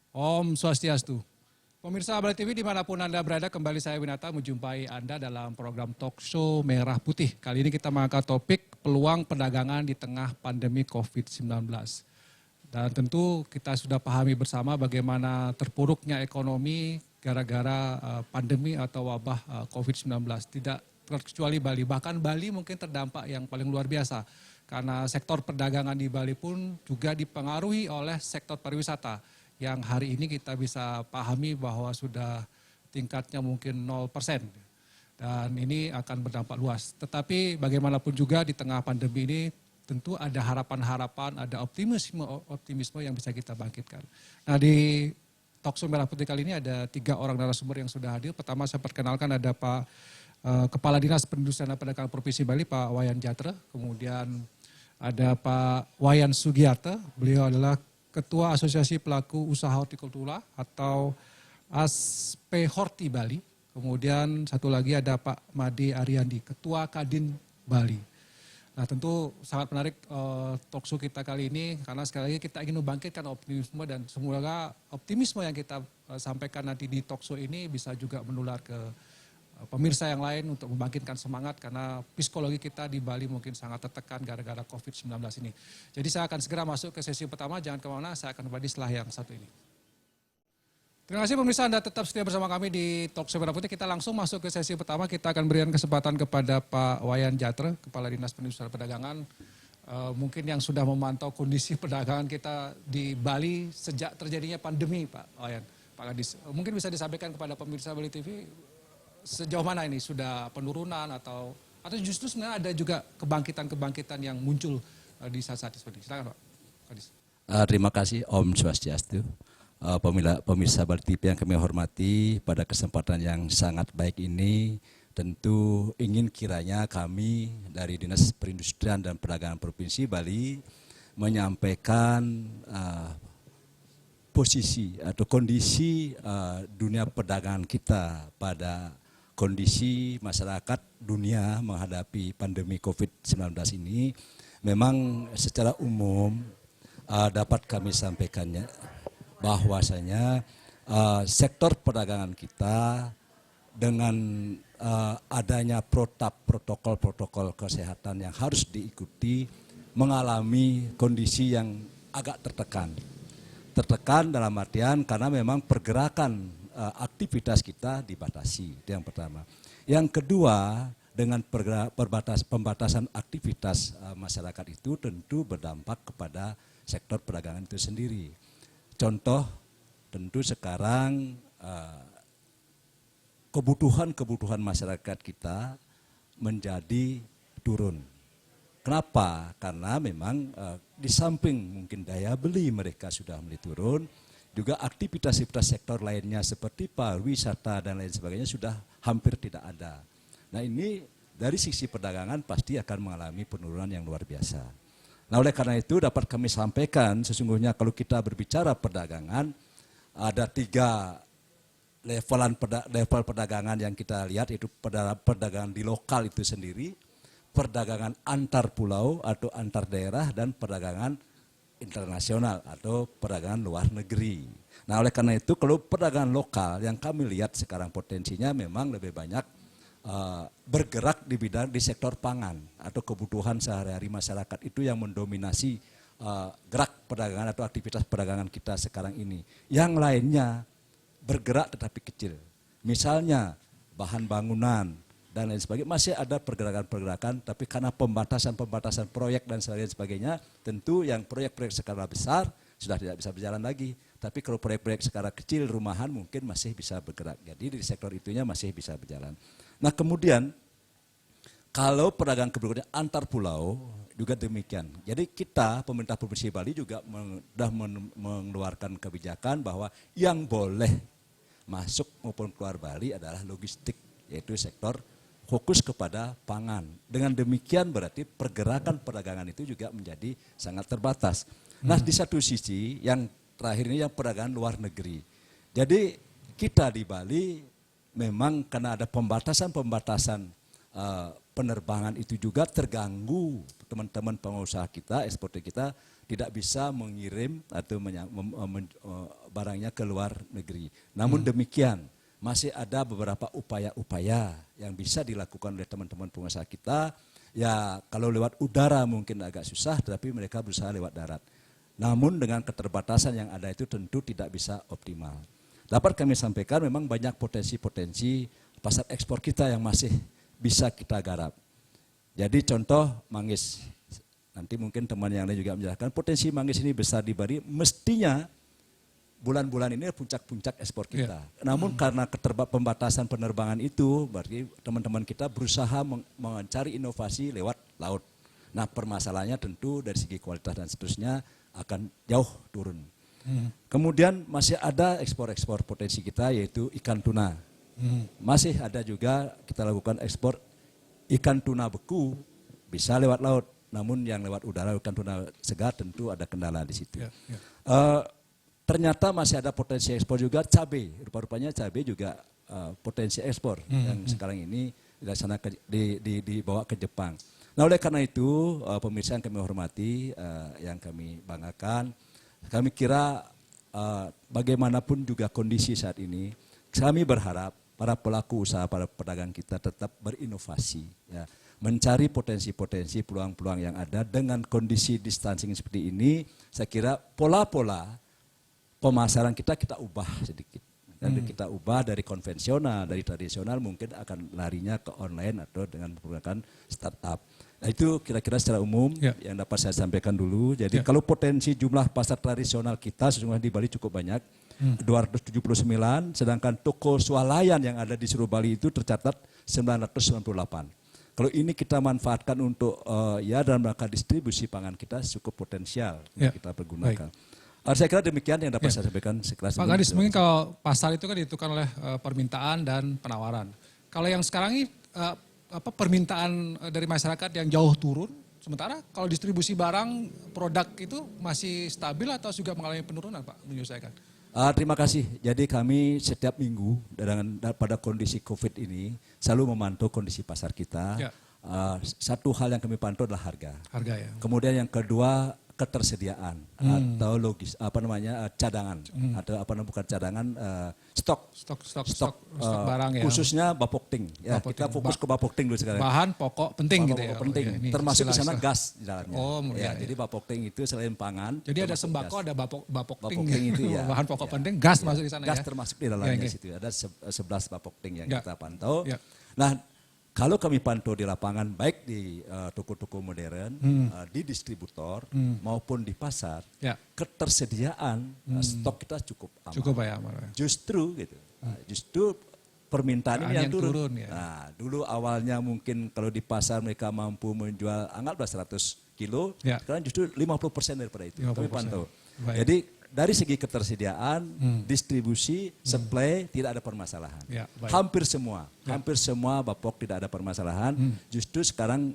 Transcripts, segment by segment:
Om Swastiastu. Pemirsa Bali TV dimanapun Anda berada, kembali saya Winata menjumpai Anda dalam program talk show Merah Putih. Kali ini kita mengangkat topik peluang perdagangan di tengah pandemi COVID-19. Dan tentu kita sudah pahami bersama bagaimana terpuruknya ekonomi gara-gara pandemi atau wabah COVID-19. Tidak terkecuali Bali, bahkan Bali mungkin terdampak yang paling luar biasa. Karena sektor perdagangan di Bali pun juga dipengaruhi oleh sektor pariwisata. Yang hari ini kita bisa pahami bahwa sudah tingkatnya mungkin 0%. Dan ini akan berdampak luas. Tetapi bagaimanapun juga di tengah pandemi ini tentu ada harapan-harapan, ada optimisme yang bisa kita bangkitkan. Nah di Talkshow Merah Putih kali ini ada 3 orang narasumber yang sudah hadir. Pertama saya perkenalkan ada Pak Kepala Dinas Perindustrian dan Perdagangan Provinsi Bali, Pak Wayan Jatra. Kemudian ada Pak Wayan Sugiarto, beliau adalah Ketua Asosiasi Pelaku Usaha Hortikultura atau ASP Horti Bali. Kemudian satu lagi ada Pak Made Ariandi, Ketua Kadin Bali. Nah tentu sangat menarik talkshow kita kali ini karena sekali lagi kita ingin membangkitkan optimisme dan semoga optimisme yang kita sampaikan nanti di talkshow ini bisa juga menular ke pemirsa yang lain untuk membangkitkan semangat karena psikologi kita di Bali mungkin sangat tertekan gara-gara COVID-19 ini. Jadi saya akan segera masuk ke sesi pertama, jangan kemana, saya akan kembali setelah yang satu ini. Terima kasih pemirsa Anda tetap setia bersama kami di Talkshow Merah Putih. Kita langsung masuk ke sesi pertama, kita akan berikan kesempatan kepada Pak Wayan Jatra, Kepala Dinas Perindustrian dan Perdagangan. Mungkin yang sudah memantau kondisi perdagangan kita di Bali sejak terjadinya pandemi Pak Wayan. Pak Kadis, mungkin bisa disampaikan kepada pemirsa Bali TV, sejauh mana ini sudah penurunan atau justru sebenarnya ada juga kebangkitan-kebangkitan yang muncul di saat-saat seperti ini. Silakan Pak Kadis. Terima kasih Om Swastiastu. Pemirsa Bali TV yang kami hormati, pada kesempatan yang sangat baik ini tentu ingin kiranya kami dari Dinas Perindustrian dan Perdagangan Provinsi Bali menyampaikan posisi atau kondisi dunia perdagangan kita pada kondisi masyarakat dunia menghadapi pandemi COVID-19 ini. Memang secara umum dapat kami sampaikannya bahwasanya sektor perdagangan kita dengan adanya protokol kesehatan yang harus diikuti mengalami kondisi yang agak tertekan. Tertekan dalam artian karena memang pergerakan aktivitas kita dibatasi, itu yang pertama. Yang kedua, dengan pembatasan aktivitas masyarakat itu tentu berdampak kepada sektor perdagangan itu sendiri. Contoh, tentu sekarang kebutuhan masyarakat kita menjadi turun. Kenapa? Karena memang di samping mungkin daya beli mereka sudah mulai turun, juga aktivitas sektor lainnya seperti pariwisata dan lain sebagainya sudah hampir tidak ada. Nah ini dari sisi perdagangan pasti akan mengalami penurunan yang luar biasa. Nah oleh karena itu dapat kami sampaikan sesungguhnya kalau kita berbicara perdagangan ada 3 level perdagangan yang kita lihat, yaitu perdagangan di lokal itu sendiri, perdagangan antar pulau atau antar daerah, dan perdagangan internasional atau perdagangan luar negeri. Nah oleh karena itu kalau perdagangan lokal yang kami lihat sekarang potensinya memang lebih banyak bergerak di bidang di sektor pangan atau kebutuhan sehari-hari masyarakat, itu yang mendominasi gerak perdagangan atau aktivitas perdagangan kita sekarang ini. Yang lainnya bergerak tetapi kecil. Misalnya bahan bangunan dan lain sebagainya, masih ada pergerakan-pergerakan, tapi karena pembatasan proyek dan sebagainya, tentu yang proyek-proyek skala besar sudah tidak bisa berjalan lagi. Tapi kalau proyek-proyek skala kecil, rumahan mungkin masih bisa bergerak. Jadi di sektor itunya masih bisa berjalan. Nah kemudian, kalau perdagangan keberagaman antar pulau juga demikian. Jadi kita, pemerintah Provinsi Bali juga sudah mengeluarkan kebijakan bahwa yang boleh masuk maupun keluar Bali adalah logistik, yaitu sektor fokus kepada pangan. Dengan demikian berarti pergerakan perdagangan itu juga menjadi sangat terbatas. Nah di satu sisi yang terakhir ini yang perdagangan luar negeri. Jadi kita di Bali memang karena ada pembatasan penerbangan itu juga terganggu teman-teman pengusaha kita, eksportir kita tidak bisa mengirim atau barangnya ke luar negeri. Namun demikian, masih ada beberapa upaya-upaya yang bisa dilakukan oleh teman-teman pengusaha kita. Ya kalau lewat udara mungkin agak susah, tetapi mereka berusaha lewat darat. Namun dengan keterbatasan yang ada itu tentu tidak bisa optimal. Dapat kami sampaikan memang banyak potensi-potensi pasar ekspor kita yang masih bisa kita garap. Jadi contoh manggis. Nanti mungkin teman yang lain juga menjelaskan potensi manggis ini besar di Bali, mestinya bulan-bulan ini puncak-puncak ekspor kita. Namun karena pembatasan penerbangan itu, berarti teman-teman kita berusaha mencari inovasi lewat laut. Nah permasalahannya tentu dari segi kualitas dan seterusnya akan jauh turun. Kemudian masih ada ekspor-ekspor potensi kita yaitu ikan tuna. Masih ada juga kita lakukan ekspor ikan tuna beku, bisa lewat laut. Namun yang lewat udara ikan tuna segar tentu ada kendala di situ. Ternyata masih ada potensi ekspor juga cabai. Rupa-rupanya cabai juga potensi ekspor yang sekarang ini dibawa ke Jepang. Nah oleh karena itu pemirsa yang kami hormati, yang kami banggakan, kami kira bagaimanapun juga kondisi saat ini, kami berharap para pelaku usaha, para pedagang kita tetap berinovasi, ya, mencari potensi-potensi peluang-peluang yang ada dengan kondisi distancing seperti ini. Saya kira pola-pola pemasaran kita ubah sedikit. Dan kita ubah dari konvensional, dari tradisional mungkin akan larinya ke online atau dengan menggunakan startup. Nah itu kira-kira secara umum yang dapat saya sampaikan dulu. Jadi kalau potensi jumlah pasar tradisional kita sesungguhnya di Bali cukup banyak, 279, sedangkan toko swalayan yang ada di seluruh Bali itu tercatat 998. Kalau ini kita manfaatkan untuk dalam rangka distribusi pangan kita cukup potensial kita pergunakan. Saya kira demikian yang dapat saya sampaikan sekelas. Pak Kadis, mungkin kalau pasar itu kan ditentukan oleh permintaan dan penawaran. Kalau yang sekarang ini permintaan dari masyarakat yang jauh turun, sementara kalau distribusi barang produk itu masih stabil atau juga mengalami penurunan, Pak, menyelesaikan? Terima kasih. Jadi kami setiap minggu pada kondisi COVID ini selalu memantau kondisi pasar kita. Satu hal yang kami pantau adalah harga. Harga ya. Kemudian yang kedua ketersediaan atau cadangan atau bukan cadangan stok barang ya. Khususnya bapokting ya. Kita fokus ke bapokting dulu sekarang. Bahan pokok penting gitu ya. Penting. Termasuk di sana gas di dalamnya. Jadi bapokting itu selain pangan. Jadi ada sembako, ada bapokting itu ya. Bahan pokok penting, gas masuk di sana ya. Gas termasuk di dalamnya situ. Ada 11 bapokting yang kita pantau. Nah, kalau kami pantau di lapangan, baik di toko-toko modern, di distributor, maupun di pasar, ketersediaan stok kita cukup aman. Cukup ya, justru gitu. Justru permintaan ini yang turun. Nah, dulu awalnya mungkin kalau di pasar mereka mampu menjual anggaplah 100 kilo, sekarang justru 50% daripada itu. 50%. Kami pantau. Baik. Jadi dari segi ketersediaan, distribusi, supply tidak ada permasalahan. Hampir semua bapok tidak ada permasalahan. Justru sekarang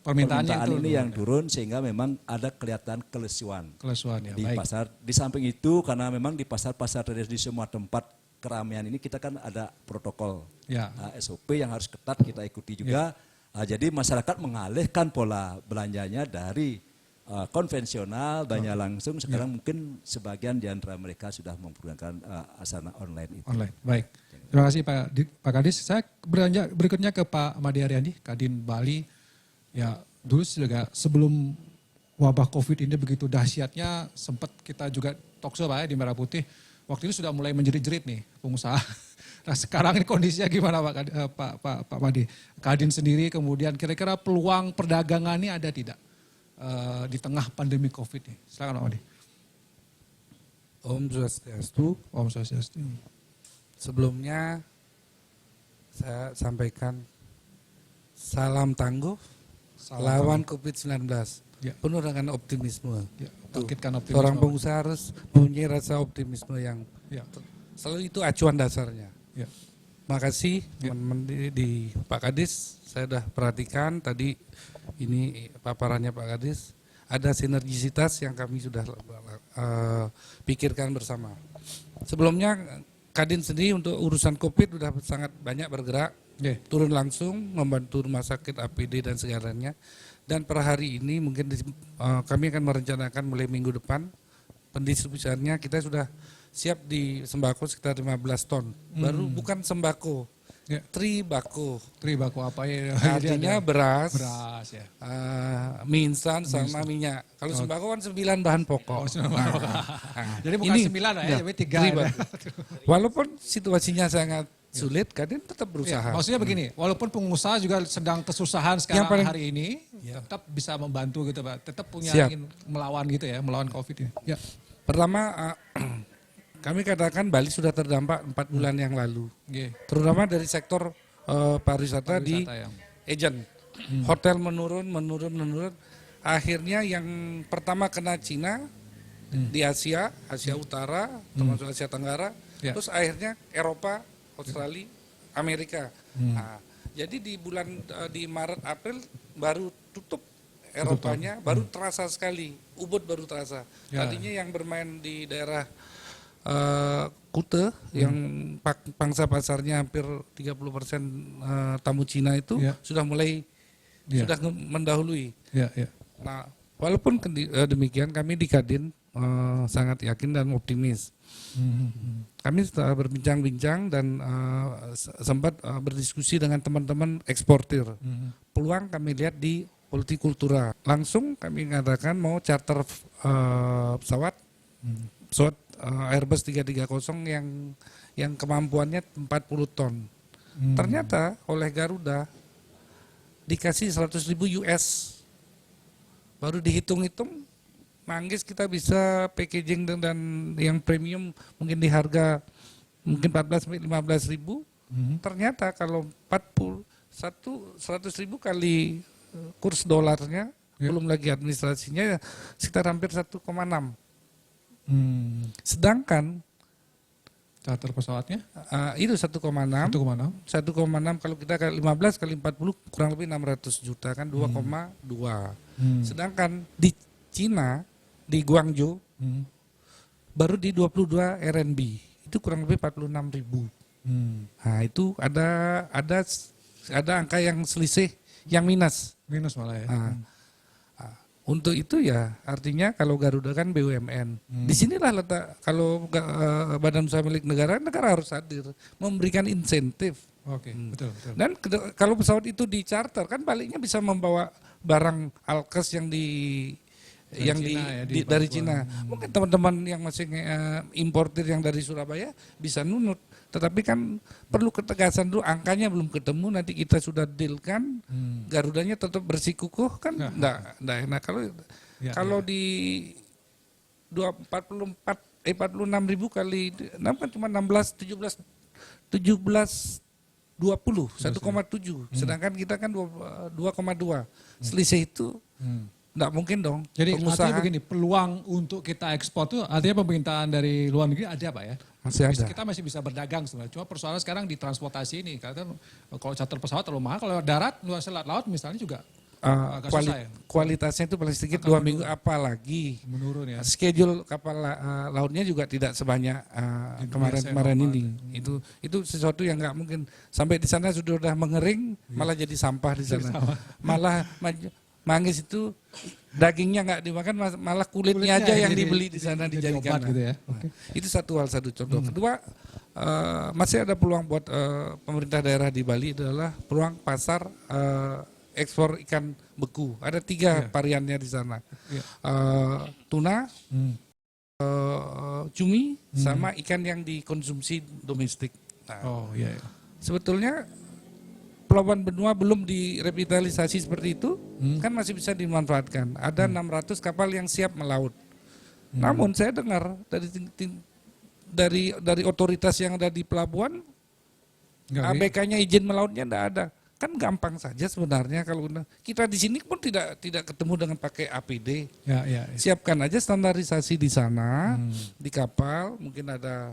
permintaan ini yang turun sehingga memang ada kelihatan kelesuan di pasar. Di samping itu karena memang di pasar-pasar di semua tempat keramaian ini kita kan ada protokol SOP yang harus ketat kita ikuti juga. Jadi masyarakat mengalihkan pola belanjanya dari konvensional, banyak langsung. Sekarang mungkin sebagian di antara mereka sudah menggunakan asana online itu. Online, baik. Terima kasih Pak Kadis. Saya berikutnya ke Pak Made Ariandi, Kadin Bali. Ya, dulu juga sebelum wabah COVID ini begitu dahsyatnya, sempat kita juga talkshow Pak di Merah Putih. Waktu itu sudah mulai menjerit-jerit nih pengusaha. Nah sekarang ini kondisinya gimana Pak Made? Kadin sendiri kemudian kira-kira peluang perdagangan ini ada tidak? Di tengah pandemi COVID ini. Silakan Pak Made. Om Swastiastu. Om Swastiastu. Sebelumnya saya sampaikan salam tangguh lawan COVID-19. Penuh dengan optimisme. Optimisme. Seorang pengusaha harus mempunyai rasa optimisme yang selalu itu acuan dasarnya. Makasih teman-teman di Pak Kadis. Saya sudah perhatikan tadi ini paparannya Pak Kadis. Ada sinergisitas yang kami sudah pikirkan bersama. Sebelumnya Kadin sendiri untuk urusan COVID sudah sangat banyak bergerak. Turun langsung membantu rumah sakit APD dan segalanya. Dan per hari ini mungkin kami akan merencanakan mulai minggu depan pendistribusiannya kita sudah siap di sembako sekitar 15 ton. Baru bukan sembako, Ya. tribako. Tribako apa ya? Artinya beras, Beras ya. mie instan sama minyak. Kalau sembako kan 9 bahan pokok. Jadi bukan ini, 9 lah ya, ya, tapi 3. tribako. Walaupun situasinya sangat sulit, kadang tetap berusaha. Maksudnya begini, walaupun pengusaha juga sedang kesusahan sekarang paling- hari ini, tetap bisa membantu gitu Pak. Tetap punya Siap. ingin melawan gitu ya, melawan COVID ini. Ya. Pertama, kami katakan Bali sudah terdampak 4 bulan yang lalu. Oke. Terutama dari sektor pariwisata di Pariwisata yang. agent. Hotel menurun. Akhirnya yang pertama kena Cina di Asia Utara, termasuk Asia Tenggara. Ya. Terus akhirnya Eropa, Australia, Amerika. Nah, jadi di bulan di Maret April baru tutup Eropanya, baru terasa sekali. Ubud baru terasa. Ya. Tadinya yang bermain di daerah Kute yang pangsa pasarnya hampir 30% tamu Cina itu Ya. sudah mulai Ya. sudah mendahului. Ya, ya. Nah, walaupun demikian kami di Kadin sangat yakin dan optimis. Kami setelah berbincang-bincang dan sempat berdiskusi dengan teman-teman eksportir. Peluang kami lihat di Hortikultura. Langsung kami mengatakan mau charter pesawat Airbus 330 yang kemampuannya 40 ton. Ternyata oleh Garuda dikasih 100.000 US. Baru dihitung-hitung, Manggis kita bisa packaging dan yang premium mungkin di harga mungkin 14-15.000. Ternyata kalau 100.000 kali kurs dolarnya, belum lagi administrasinya sekitar hampir 1,6. Sedangkan Charter pesawatnya itu 1,6. 1,6. Kalau kita kali 15 kali 40 kurang lebih 600 juta kan 2,2. Sedangkan di Cina di Guangzhou baru di 22 RMB. Itu kurang lebih 46.000. Nah, itu ada angka yang selisih yang minus. Minus malah ya. Nah, untuk itu ya artinya kalau Garuda kan BUMN. Disinilah letak kalau badan usaha milik negara harus hadir memberikan insentif. Oke, betul. Dan kalau pesawat itu di charter kan baliknya bisa membawa barang alkes yang dari Cina. Mungkin teman-teman yang masih importir yang dari Surabaya bisa nunut. Tetapi kan perlu ketegasan dulu, angkanya belum ketemu, nanti kita sudah deal kan, Garudanya tetap bersikukuh kan, enggak enak. Kalau di 46.000 kali 6 kan cuma 17 20 1,7, sedangkan kita kan 2,2. Selisih itu enggak mungkin dong. Jadi pengusaha artinya begini, peluang untuk kita ekspor itu artinya pemerintahan dari luar negeri ada Pak ya? masih ada. Kita masih bisa berdagang sebenarnya. Cuma persoalan sekarang di transportasi ini. Karena kalau charter pesawat terlalu mahal, kalau darat, luar selat laut misalnya juga agak susah ya. Kualitasnya itu paling sedikit 2 minggu apalagi. Menurun ya. Schedule kapal lautnya juga tidak sebanyak kemarin ini. Itu sesuatu yang nggak mungkin. Sampai di sana sudah mengering, malah jadi sampah di sana. Malah manggis itu dagingnya nggak dimakan, malah kulitnya aja yang dibeli di sana dijadikan. Gitu ya. Itu satu contoh. Kedua, masih ada peluang buat pemerintah daerah di Bali adalah peluang pasar ekspor ikan beku. Ada 3 variannya di sana. Tuna, cumi, sama ikan yang dikonsumsi domestik. Nah, sebetulnya Pelabuhan Benua belum direvitalisasi seperti itu, kan masih bisa dimanfaatkan. Ada 600 kapal yang siap melaut. Namun saya dengar dari otoritas yang ada di pelabuhan, ABK-nya izin melautnya tidak ada. Kan gampang saja sebenarnya kalau kita di sini pun tidak ketemu dengan pakai APD. Siapkan aja standarisasi di sana, di kapal, mungkin ada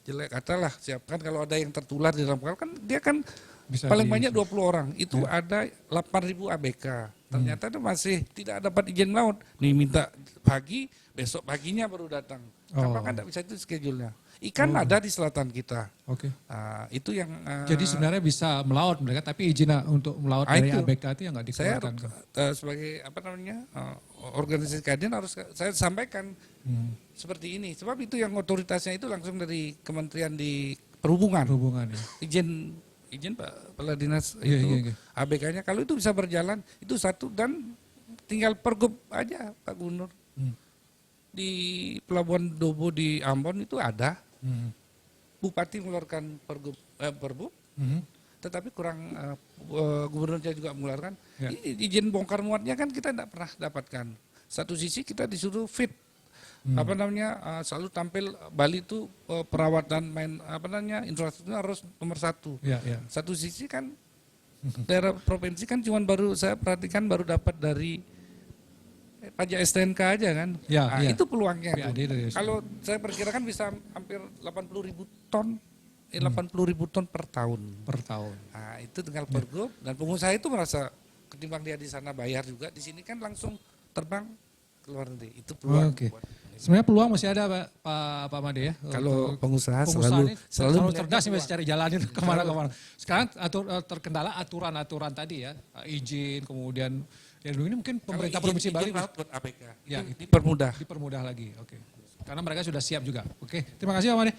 jelek katalah, siapkan kalau ada yang tertular di dalam kapal kan dia kan paling banyak 20 orang, itu ada 8.000 ABK. Ternyata itu masih tidak dapat izin melaut. Nih minta pagi, besok paginya baru datang. Kapal kan tidak bisa itu schedule-nya. Ikan ada di selatan kita. Oke. Itu yang Jadi sebenarnya bisa melaut mereka, tapi izin untuk melaut dari ABK itu yang nggak saya dikeluarkan. sebagai organisasi kajian harus saya sampaikan seperti ini. Sebab itu yang otoritasnya itu langsung dari Kementerian di Perhubungan. Perhubungan ya. Izin Pak Kepala Dinas Iya, itu iya. ABK-nya kalau itu bisa berjalan itu satu dan tinggal pergub aja Pak Gubernur. Di Pelabuhan Dobo di Ambon itu ada. Bupati mengeluarkan pergub, tetapi kurang gubernurnya juga mengeluarkan. Ya. Izin bongkar muatnya kan kita tidak pernah dapatkan. Satu sisi kita disuruh fit, selalu tampil Bali itu perawatan infrastrukturnya harus nomor 1. Ya, ya. Satu sisi kan daerah provinsi kan cuma baru saya perhatikan baru dapat dari pajak STNK aja kan. Ya, ya. Itu peluangnya. PAD dari Kalau saya perkirakan bisa hampir 80.000 ton, 80.000 ton per tahun. Per tahun. Nah, itu tinggal pergub dan pengusaha itu merasa ketimbang dia di sana bayar juga, di sini kan langsung terbang ke luar negeri. Itu peluang. Oke. Sebenarnya peluang masih ada Pak Made ya. Kalau Untuk pengusaha ini selalu cerdas sih masih cari jalan itu kemana-kemana. Sekarang terkendala aturan-aturan tadi ya, izin kemudian ya dulu ini mungkin pemerintah provinsi Bali buat ABK. ya, Dipermudah lagi. Oke. Karena mereka sudah siap juga. Oke, terima kasih Pak Made.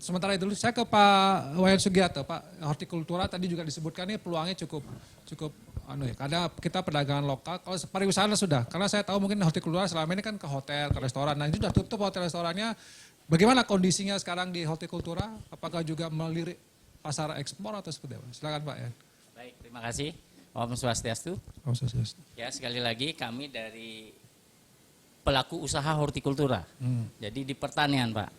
Sementara itu dulu saya ke Pak Wayan Sugiarto, Pak hortikultura tadi juga disebutkan ini peluangnya cukup karena kita perdagangan lokal, kalau pariwisata sudah, karena saya tahu mungkin hortikultura selama ini kan ke hotel, ke restoran, nah ini sudah tutup hotel restorannya, bagaimana kondisinya sekarang di hortikultura, apakah juga melirik pasar ekspor atau seperti apa? Silakan Pak. Ya. Baik, terima kasih. Om Swastiastu. Om Swastiastu. Ya, sekali lagi kami dari pelaku usaha hortikultura, jadi di pertanian Pak.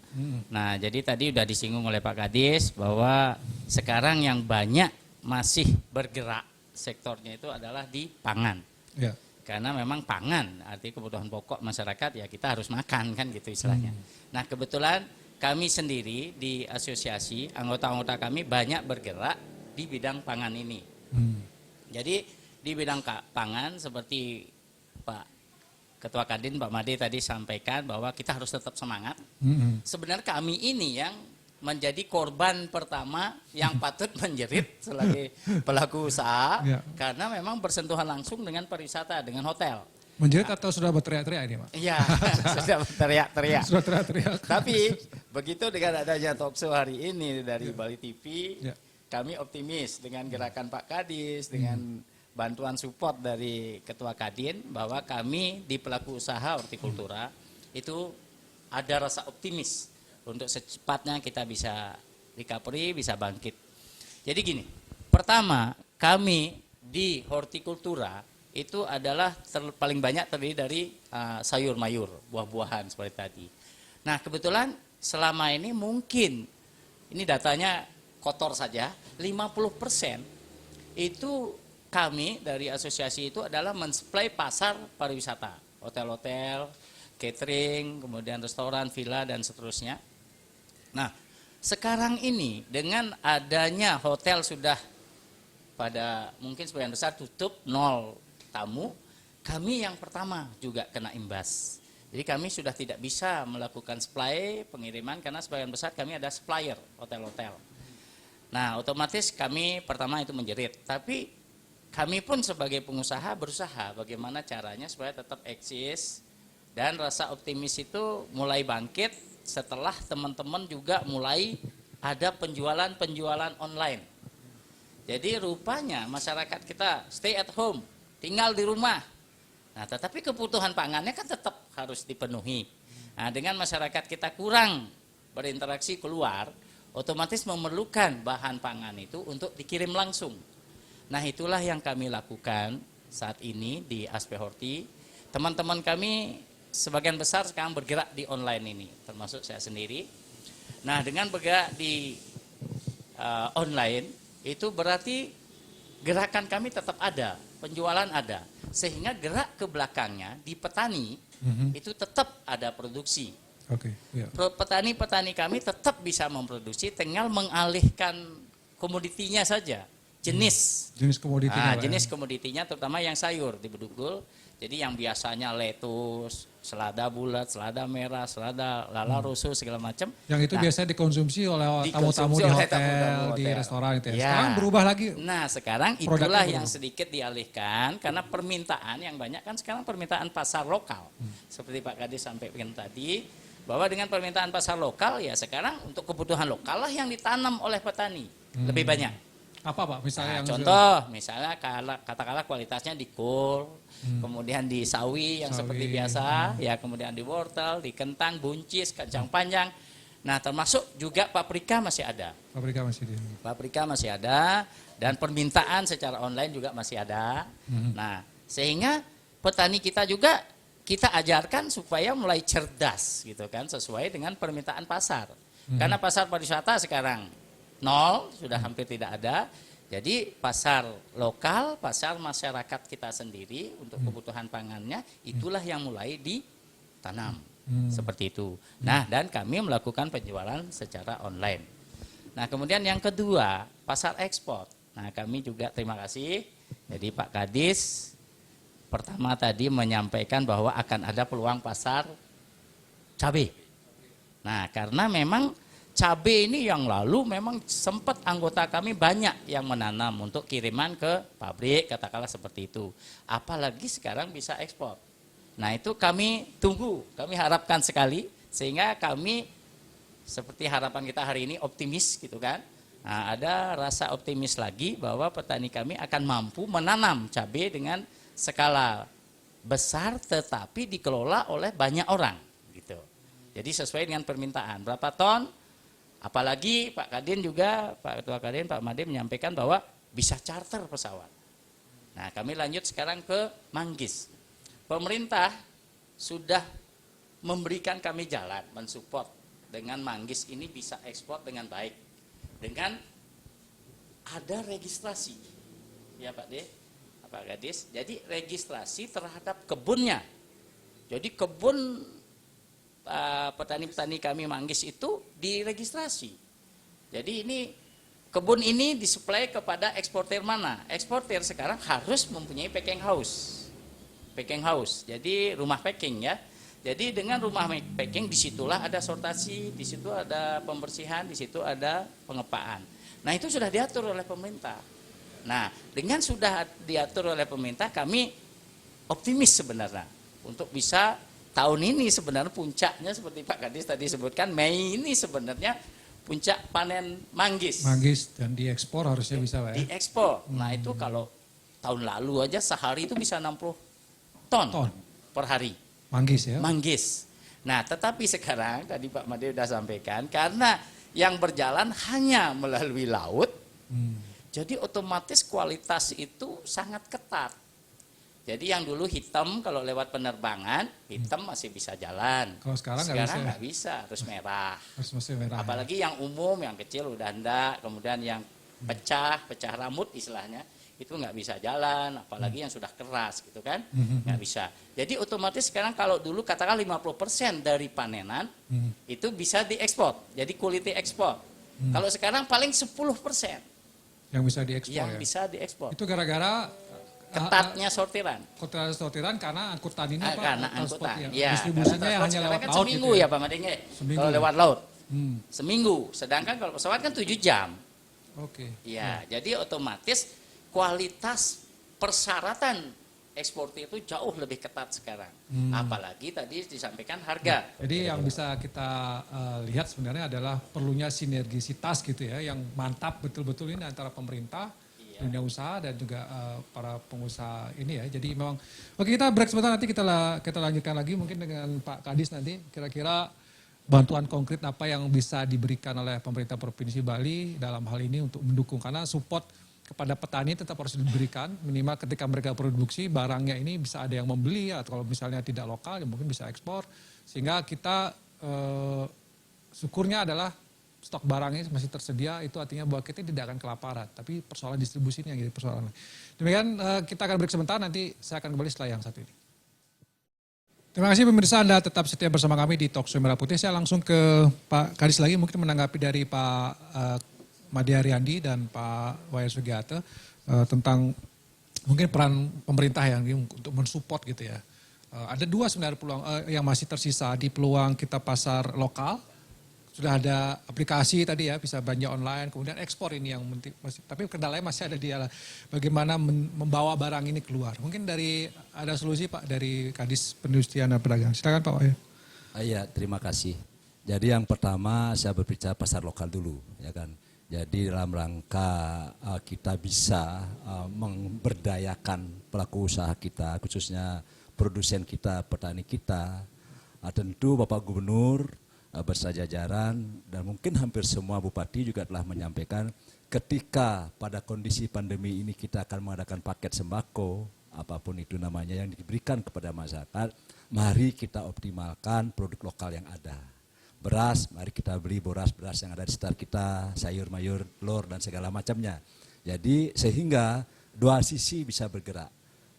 Nah, jadi tadi udah disinggung oleh Pak Kadis bahwa sekarang yang banyak masih bergerak sektornya itu adalah di pangan. Ya. Karena memang pangan, artinya kebutuhan pokok masyarakat ya kita harus makan kan gitu istilahnya. Nah kebetulan kami sendiri di asosiasi, anggota-anggota kami banyak bergerak di bidang pangan ini. Jadi di bidang pangan seperti Pak Ketua Kadin Pak Made tadi sampaikan bahwa kita harus tetap semangat. Sebenarnya kami ini yang menjadi korban pertama yang patut menjerit sebagai pelaku usaha karena memang bersentuhan langsung dengan pariwisata, dengan hotel. Menjerit atau sudah berteriak-teriak ini Pak? Iya, sudah berteriak-teriak. Sudah teriak-teriak. Tapi begitu dengan adanya talkshow hari ini dari Bali TV, kami optimis dengan gerakan Pak Kadis, dengan bantuan support dari Ketua Kadin bahwa kami di pelaku usaha hortikultura itu ada rasa optimis untuk secepatnya kita bisa recovery, bisa bangkit. Jadi gini, pertama kami di hortikultura itu adalah paling banyak terdiri dari sayur mayur, buah-buahan seperti tadi. Nah kebetulan selama ini mungkin, ini datanya kotor saja, 50% itu kami dari asosiasi itu adalah mensuplai pasar pariwisata, hotel-hotel, catering, kemudian restoran, villa dan seterusnya. Nah, sekarang ini dengan adanya hotel sudah pada mungkin sebagian besar tutup, 0 tamu, kami yang pertama juga kena imbas. Jadi kami sudah tidak bisa melakukan supply pengiriman karena sebagian besar kami ada supplier hotel-hotel. Nah, otomatis kami pertama itu menjerit. Tapi kami pun sebagai pengusaha berusaha bagaimana caranya supaya tetap eksis dan rasa optimis itu mulai bangkit setelah teman-teman juga mulai ada penjualan online. Jadi rupanya masyarakat kita stay at home, tinggal di rumah. Nah, tetapi kebutuhan pangannya kan tetap harus dipenuhi. Nah, dengan masyarakat kita kurang berinteraksi keluar, otomatis memerlukan bahan pangan itu untuk dikirim langsung. Nah, itulah yang kami lakukan saat ini di Aspe Horti. Teman-teman kami sebagian besar sekarang bergerak di online ini, termasuk saya sendiri. Nah, dengan bergerak di online, itu berarti gerakan kami tetap ada, penjualan ada. Sehingga gerak ke belakangnya di petani, itu tetap ada produksi. Petani-petani kami tetap bisa memproduksi, tinggal mengalihkan komoditinya saja. Jenis komoditinya. Jenis komoditinya terutama yang sayur di Bedugul. Jadi yang biasanya lettuce, selada bulat, selada merah, selada lala rusuh segala macam. Yang itu biasanya dikonsumsi oleh tamu-tamu di hotel, di restoran itu ya. Sekarang berubah lagi. Nah sekarang itulah yang sedikit dialihkan karena permintaan yang banyak kan sekarang permintaan pasar lokal. Seperti Pak Kadis sampaikan tadi, bahwa dengan permintaan pasar lokal ya sekarang untuk kebutuhan lokal lah yang ditanam oleh petani. Lebih banyak. Apa Pak misalnya yang contoh, misalnya katakanlah kualitasnya di kol, kemudian di sawi yang seperti biasa, ya kemudian di wortel, di kentang, buncis, kacang panjang. Nah termasuk juga paprika masih ada. Paprika masih ada dan permintaan secara online juga masih ada. Nah sehingga petani kita juga kita ajarkan supaya mulai cerdas gitu kan sesuai dengan permintaan pasar. Karena pasar pariwisata sekarang nol, sudah hampir tidak ada. Jadi pasar lokal, pasar masyarakat kita sendiri untuk kebutuhan pangannya, itulah yang mulai ditanam. Seperti itu. Nah dan kami melakukan penjualan secara online. Nah kemudian yang kedua, pasar ekspor. Nah kami juga terima kasih. Jadi Pak Kadis pertama tadi menyampaikan bahwa akan ada peluang pasar cabai. Nah karena memang cabai ini yang lalu memang sempat anggota kami banyak yang menanam untuk kiriman ke pabrik, katakanlah seperti itu. Apalagi sekarang bisa ekspor. Nah itu kami tunggu, kami harapkan sekali sehingga kami seperti harapan kita hari ini optimis gitu kan. Nah, ada rasa optimis lagi bahwa petani kami akan mampu menanam cabai dengan skala besar tetapi dikelola oleh banyak orang gitu. Jadi sesuai dengan permintaan. Berapa ton? Apalagi Pak Kadin juga, Pak Ketua Kadin, Pak Made menyampaikan bahwa bisa charter pesawat. Nah kami lanjut sekarang ke Manggis. Pemerintah sudah memberikan kami jalan, mensupport dengan Manggis ini bisa ekspor dengan baik. Dengan ada registrasi, ya Pak De, Pak Kadis. Jadi registrasi terhadap kebunnya. Jadi kebun petani-petani kami Manggis itu diregistrasi. Jadi ini kebun ini disuplai kepada eksportir mana? Eksportir sekarang harus mempunyai packing house. Packing house. Jadi rumah packing ya. Jadi dengan rumah packing disitulah ada sortasi, di situ ada pembersihan, di situ ada pengepaan. Nah itu sudah diatur oleh pemerintah. Nah dengan sudah diatur oleh pemerintah kami optimis sebenarnya untuk bisa tahun ini sebenarnya puncaknya seperti Pak Kadis tadi sebutkan, Mei ini sebenarnya puncak panen manggis. Manggis dan diekspor harusnya bisa Pak ya? Diekspor. Nah itu kalau tahun lalu aja sehari itu bisa 60 ton per hari. Manggis ya? Manggis. Nah tetapi sekarang tadi Pak Made sudah sampaikan, karena yang berjalan hanya melalui laut, jadi otomatis kualitas itu sangat ketat. Jadi yang dulu hitam kalau lewat penerbangan, hitam masih bisa jalan. Kalau sekarang nggak bisa, harus merah. Harus merah. Apalagi yang umum, yang kecil udah enggak, kemudian yang pecah rambut istilahnya, itu nggak bisa jalan, apalagi yang sudah keras gitu kan, nggak bisa. Jadi otomatis sekarang kalau dulu katakan 50% dari panenan, itu bisa diekspor, jadi quality ekspor. Kalau sekarang paling 10%. Yang bisa diekspor yang bisa diekspor. Itu gara-gara ketatnya sortiran. Sortiran karena angkutan ini Pak. Karena angkutan. Ya, distribusinya yang hanya lewat kan laut seminggu gitu ya Pak Madenge. Kalau lewat laut. Seminggu. Sedangkan kalau pesawat kan 7 jam. Oke. Ya, jadi otomatis kualitas persyaratan eksportir itu jauh lebih ketat sekarang. Apalagi tadi disampaikan harga. Jadi yang bisa kita lihat sebenarnya adalah perlunya sinergisitas gitu ya, yang mantap betul-betul ini antara pemerintah, dunia usaha dan juga para pengusaha ini ya. Jadi memang, oke kita break sebentar, nanti kita lanjutkan lagi mungkin dengan Pak Kadis nanti. Kira-kira bantuan konkret apa yang bisa diberikan oleh pemerintah Provinsi Bali dalam hal ini untuk mendukung, karena support kepada petani tetap harus diberikan, minimal ketika mereka produksi barangnya ini bisa ada yang membeli, atau kalau misalnya tidak lokal ya mungkin bisa ekspor, sehingga kita syukurnya adalah stok barangnya masih tersedia, itu artinya bahwa kita tidak akan kelaparan, tapi persoalan distribusinya yang jadi persoalan. Demikian kita akan break sebentar, nanti saya akan kembali setelah yang satu ini. Terima kasih pemirsa, Anda tetap setia bersama kami di Talkshow Merah Putih. Saya langsung ke Pak Kadis lagi, mungkin menanggapi dari Pak Made Ariandi dan Pak Wayan Sugiharto tentang mungkin peran pemerintah yang untuk mensupport gitu ya. Ada dua sebenarnya peluang yang masih tersisa di peluang kita pasar lokal. Sudah ada aplikasi tadi ya, bisa belanja online, kemudian ekspor ini yang masih, tapi kendalanya masih ada di bagaimana membawa barang ini keluar. Mungkin ada solusi Pak dari Kadis Perindustrian dan Perdagangan. Silakan Pak Wayan. Iya, terima kasih. Jadi yang pertama saya berbicara pasar lokal dulu, ya kan. Jadi dalam rangka kita bisa memberdayakan pelaku usaha kita, khususnya produsen kita, petani kita, tentu Bapak Gubernur beserta jajaran dan mungkin hampir semua bupati juga telah menyampaikan ketika pada kondisi pandemi ini kita akan mengadakan paket sembako, apapun itu namanya yang diberikan kepada masyarakat, mari kita optimalkan produk lokal yang ada. Beras, mari kita beli beras yang ada di sekitar kita, sayur, mayur, telur dan segala macamnya. Jadi sehingga dua sisi bisa bergerak.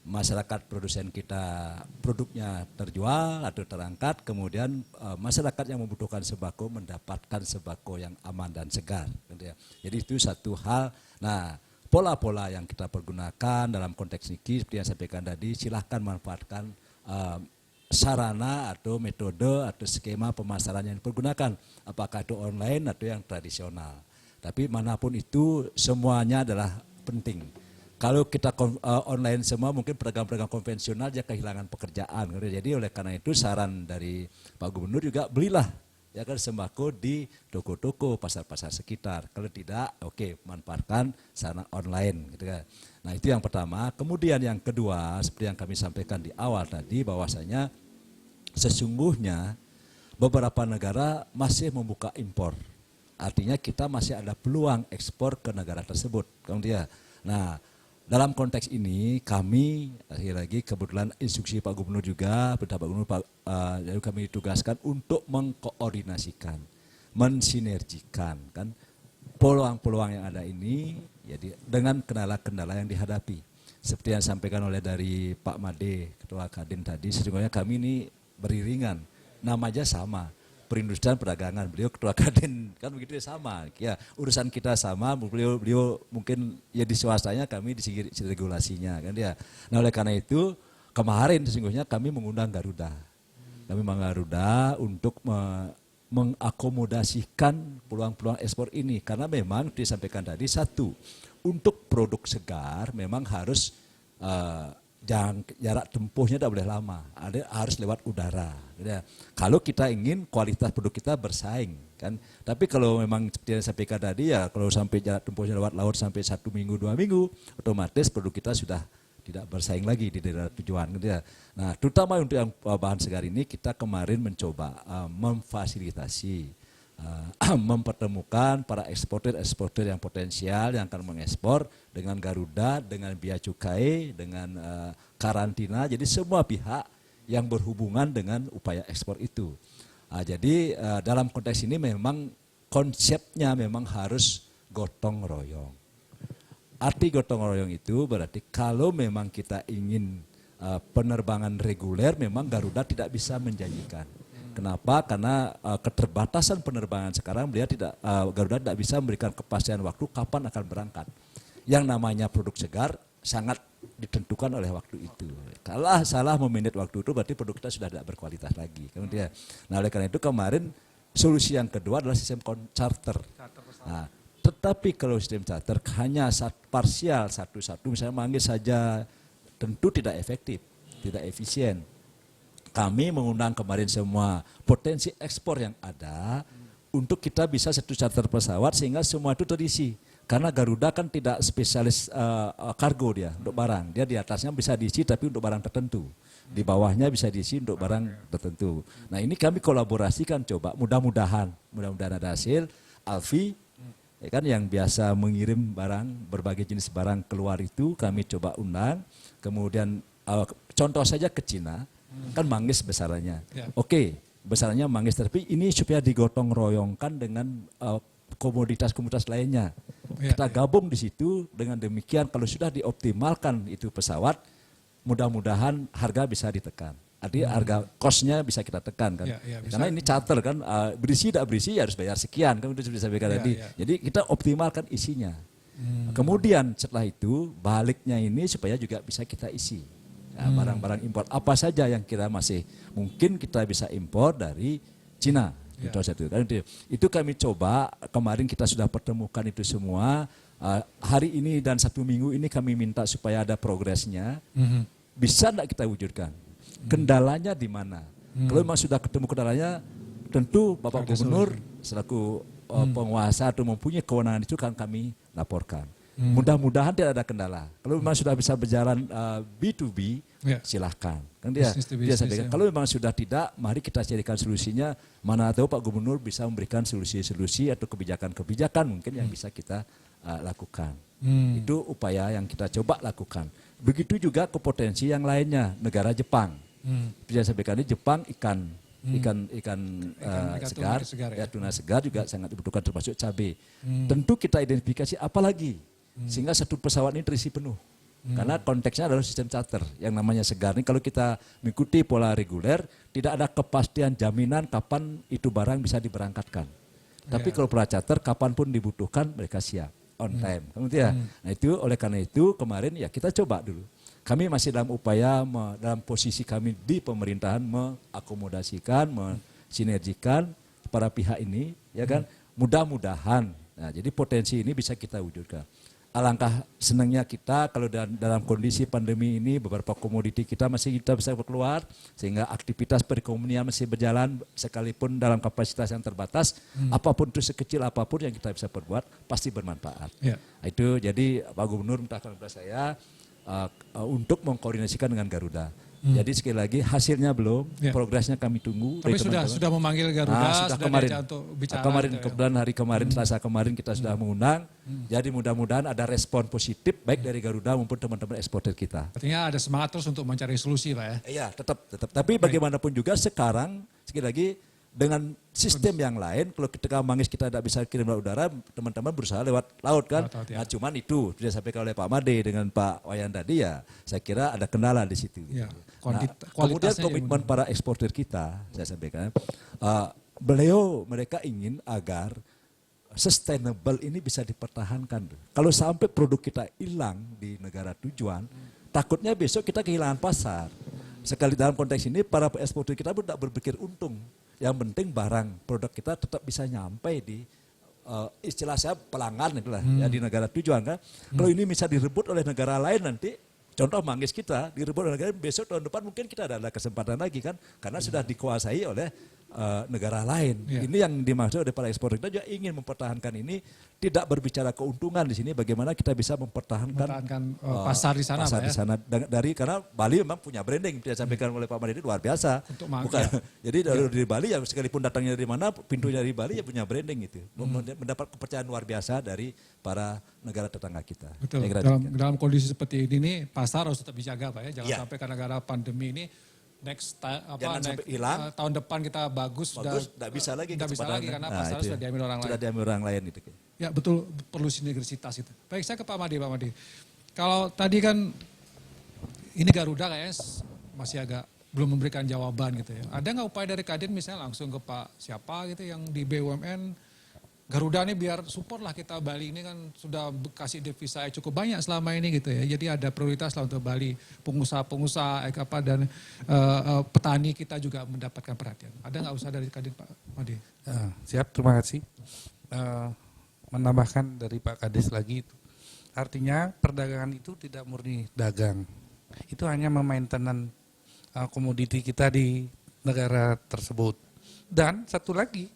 Masyarakat produsen kita produknya terjual atau terangkat, kemudian masyarakat yang membutuhkan sembako mendapatkan sembako yang aman dan segar. Jadi itu satu hal. Nah, pola-pola yang kita pergunakan dalam konteks ini seperti yang saya sampaikan tadi, silahkan manfaatkan sarana atau metode atau skema pemasaran yang dipergunakan, apakah itu online atau yang tradisional. Tapi manapun itu semuanya adalah penting. Kalau kita online semua mungkin pedagang-pedagang konvensional dia kehilangan pekerjaan. Jadi oleh karena itu saran dari Pak Gubernur juga belilah ya kan sembako di toko-toko, pasar-pasar sekitar. Kalau tidak, oke, manfaatkan sarana online gitu kan. Nah, itu yang pertama. Kemudian yang kedua, seperti yang kami sampaikan di awal tadi bahwasanya sesungguhnya beberapa negara masih membuka impor. Artinya kita masih ada peluang ekspor ke negara tersebut. Kemudian, nah, dalam konteks ini kami lagi kebetulan instruksi Pak Gubernur juga, perintah Pak Gubernur kami ditugaskan untuk mengkoordinasikan, mensinergikan kan peluang-peluang yang ada ini jadi dengan kendala-kendala yang dihadapi. Seperti yang disampaikan oleh dari Pak Made, Ketua Kadin tadi, sesungguhnya kami ini beriringan, nama aja sama. Perindustrian Perdagangan, beliau Ketua Kadin, kan begitu ya sama. Ya, urusan kita sama, beliau mungkin ya di swastanya, kami di segi regulasinya kan dia. Nah, oleh karena itu kemarin sesungguhnya kami mengundang Garuda. Kami mengundang Garuda untuk mengakomodasikan peluang-peluang ekspor ini karena memang disampaikan tadi satu, untuk produk segar memang harus jarak tempuhnya tidak boleh lama, harus lewat udara. Kalau kita ingin kualitas produk kita bersaing, kan. Tapi kalau memang seperti yang saya sampaikan tadi ya, kalau sampai jarak tempuhnya lewat laut sampai 1 minggu 2 minggu, otomatis produk kita sudah tidak bersaing lagi di daerah tujuan. Nah, terutama untuk yang bahan segar ini kita kemarin mencoba memfasilitasi, mempertemukan para eksportir yang potensial yang akan mengekspor dengan Garuda, dengan Bea Cukai, dengan karantina. Jadi semua pihak yang berhubungan dengan upaya ekspor itu. Jadi dalam konteks ini memang konsepnya memang harus gotong royong. Arti gotong royong itu berarti kalau memang kita ingin penerbangan reguler memang Garuda tidak bisa menjanjikan. Kenapa? Karena keterbatasan penerbangan sekarang Garuda tidak bisa memberikan kepastian waktu kapan akan berangkat. Yang namanya produk segar sangat ditentukan oleh waktu itu. Kalau salah memanage waktu itu berarti produk kita sudah tidak berkualitas lagi. Kemudian, nah oleh karena itu kemarin solusi yang kedua adalah sistem charter. Nah, tetapi kalau sistem charter hanya parsial satu-satu, misalnya manggil saja, tentu tidak efektif, tidak efisien. Kami mengundang kemarin semua potensi ekspor yang ada untuk kita bisa satu charter pesawat sehingga semua itu terisi. Karena Garuda kan tidak spesialis kargo dia untuk barang. Dia di atasnya bisa diisi tapi untuk barang tertentu. Di bawahnya bisa diisi untuk barang tertentu. Nah, ini kami kolaborasikan coba mudah-mudahan ada hasil. Alfi ya kan yang biasa mengirim barang berbagai jenis barang keluar itu kami coba undang. Kemudian contoh saja ke Cina. Kan manggis besarannya. Ya. Oke, besarannya manggis, tapi ini supaya digotong royongkan dengan komoditas-komoditas lainnya. Ya, kita gabung di situ, dengan demikian kalau sudah dioptimalkan itu pesawat, mudah-mudahan harga bisa ditekan. Artinya harga cost-nya bisa kita tekan kan. Karena ini charter kan, berisi tidak berisi ya harus bayar sekian kan, udah sudah disampaikan tadi. Jadi kita optimalkan isinya. Kemudian setelah itu baliknya ini supaya juga bisa kita isi. Nah, barang-barang impor apa saja yang kita masih mungkin kita bisa impor dari Cina. Itu kami coba, kemarin kita sudah pertemukan itu semua. Hari ini dan 1 minggu ini kami minta supaya ada progresnya. Bisa enggak kita wujudkan? Kendalanya di mana? Kalau memang sudah ketemu kendalanya, tentu Bapak Gubernur selaku penguasa atau mempunyai kewenangan itu kan kami laporkan. Mudah-mudahan tidak ada kendala. Kalau memang sudah bisa berjalan B2B, silahkan. Kan dia sampaikan. Kalau memang sudah tidak, mari kita carikan solusinya. Mana tahu Pak Gubernur bisa memberikan solusi-solusi atau kebijakan-kebijakan mungkin yang bisa kita lakukan. Itu upaya yang kita coba lakukan. Begitu juga ke potensi yang lainnya, negara Jepang. Bisa sampaikan ini Jepang ikan segar, tuna segar juga sangat dibutuhkan termasuk cabai. Tentu kita identifikasi apa lagi sehingga satu pesawat ini terisi penuh. Karena konteksnya adalah sistem charter yang namanya segar ini kalau kita mengikuti pola reguler tidak ada kepastian jaminan kapan itu barang bisa diberangkatkan. Tapi kalau pola charter kapanpun dibutuhkan mereka siap on time. Kemudian, nah itu oleh karena itu kemarin ya kita coba dulu. Kami masih dalam upaya, dalam posisi kami di pemerintahan mengakomodasikan, mensinergikan para pihak ini, ya kan. Mudah-mudahan, nah jadi potensi ini bisa kita wujudkan. Alangkah senangnya kita kalau dalam kondisi pandemi ini beberapa komoditi kita masih kita bisa keluar, sehingga aktivitas perekonomian masih berjalan sekalipun dalam kapasitas yang terbatas, apapun itu sekecil apapun yang kita bisa perbuat pasti bermanfaat. Nah, itu jadi Pak Gubernur minta kepada saya, untuk mengkoordinasikan dengan Garuda. Jadi sekali lagi hasilnya belum, progresnya kami tunggu. Tapi sudah memanggil Garuda, sudah kemarin, untuk bicara. Kemudian hari kemarin, Selasa kemarin kita sudah mengundang. Jadi mudah-mudahan ada respon positif baik dari Garuda maupun teman-teman eksportir kita. Artinya ada semangat terus untuk mencari solusi Pak ya? Iya tetap. Tapi bagaimanapun juga sekarang sekali lagi dengan sistem yang lain, kalau ketika manggis kita tidak bisa kirim lewat udara, teman-teman berusaha lewat laut kan. Nah, cuman itu sudah disampaikan oleh Pak Made dengan Pak Wayan tadi ya, saya kira ada kendala di situ. Ya, kemudian komitmen para eksportir kita, saya sampaikan, mereka ingin agar sustainable ini bisa dipertahankan. Kalau sampai produk kita hilang di negara tujuan, takutnya besok kita kehilangan pasar. Sekali dalam konteks ini para eksportir kita pun tidak berpikir untung. Yang penting barang produk kita tetap bisa nyampe di istilah saya pelanggan itulah ya di negara tujuan kan. Kalau ini bisa direbut oleh negara lain nanti, contoh manggis kita direbut oleh negara lain, besok tahun depan mungkin kita ada kesempatan lagi kan, karena sudah dikuasai oleh negara lain. Ini yang dimaksud oleh para eksportir. Kita juga ingin mempertahankan ini, tidak berbicara keuntungan di sini, bagaimana kita bisa mempertahankan pasar di sana, pasar di sana. Karena Bali memang punya branding, yang disampaikan oleh Pak Made luar biasa. Jadi dari Bali ya sekalipun datangnya dari mana, pintunya dari Bali ya punya branding itu, mendapat kepercayaan luar biasa dari para negara tetangga kita. Betul. Dalam kondisi seperti ini nih, pasar harus tetap dijaga Pak ya, jangan sampai karena gara pandemi ini hilang. Tahun depan kita bagus tidak bisa lagi karena pasar sudah diambil orang lain. Sudah diambil orang lain itu. Ya betul, perlu sinergisitas itu. Baik, saya ke Pak Made. Kalau tadi kan ini Garuda kayaknya masih agak belum memberikan jawaban gitu ya. Ada nggak upaya dari Kadin misalnya langsung ke Pak siapa gitu yang di BUMN, Garuda ini biar support lah kita, Bali ini kan sudah kasih devisa cukup banyak selama ini gitu ya. Jadi ada prioritas lah untuk Bali, pengusaha-pengusaha dan petani kita juga mendapatkan perhatian. Ada nggak usaha dari Kadin Pak Made? Siap, terima kasih. Menambahkan dari Pak Kades lagi itu. Artinya perdagangan itu tidak murni dagang. Itu hanya memaintenan komoditi kita di negara tersebut. Dan satu lagi,